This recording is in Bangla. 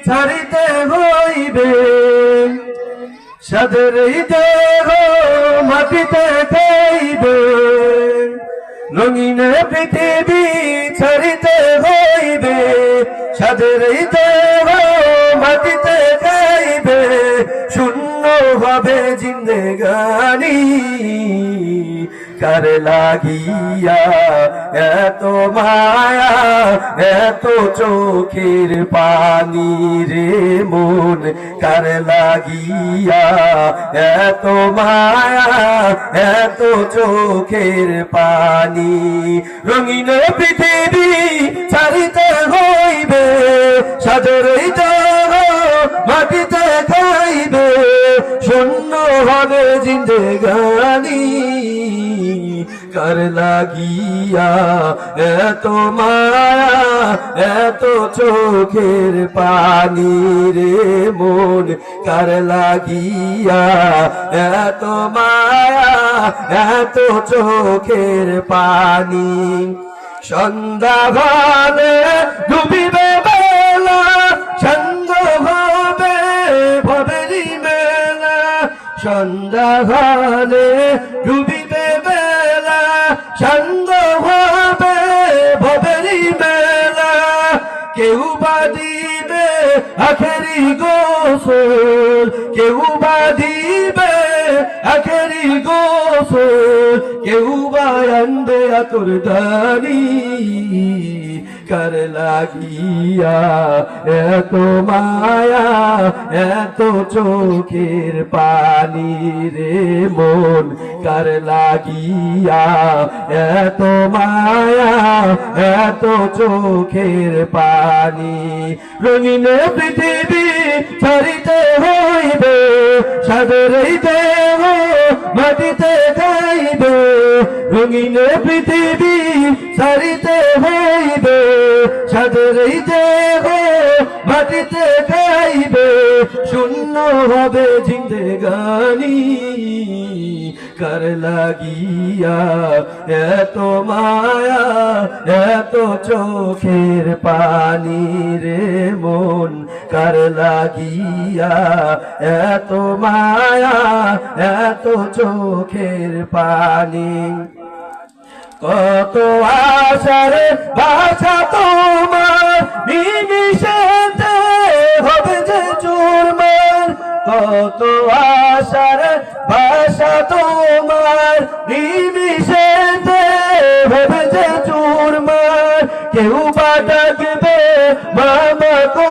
ছাড়িতে হইবে, সাদের দেহ মাটিতে খাইবে। রঙিন পৃথিবী ছাড়িতে হইবে, সাদের দেহ মাটিতে খাইবে। শূন্য হবে জিন্দেগানি, কার লাগিয়া এত মায়া এত চোখের পানি রে মন, কার লাগিয়া এত মায়া এত চোখের পানি। রঙিন পৃথিবী ছাড়িতে হইবে, সাদের দেহ মাটিতে খাইবে। শূন্য হবে জিন্দেগানি, কার লাগিয়া এত মায়া এত চোখের পানি রে মন, কার লাগিয়া এত মায়া এত চোখের পানি। সন্ধ্যা ভালে ডুবিবে বেলা, সঙ্গ হবে ভবেরি মেলা। সন্ধ্যা ভালে ডুবিবে বেলা, সঙ্গ হবে ভবেরি মেলা। কেউ বা দিবে আখেরি গোসল, কেউ বা দিবে আখেরি গোসল। কেউ বা আনবে আতর দানি, কার লাগিয়া এত মায়া এত চোখের পানি রে মন, কার লাগিয়া এত মায়া এত চোখের পানি। রঙিন পৃথিবী ছাড়িতে হইবে, সাদের দেহ মাটিতে খাইবে। রঙিন পৃথিবী ছাড়িতে হইবে, সাদের দেহ মাটিতে খাইবে। শূন্য হবে জিন্দেগানি, কার লাগিয়া এত মায়া এত চোখের পানি রে মন, কার লাগিয়া এত মায়া এত চোখের পানি। কত আশার ভাষা তোমার নিমিষেতে হবে যে চুরমার। কত আশার ভাষা তোমার নিমিষেতে হবে যে চুরমার। কেউ বা ডাকবে মামা।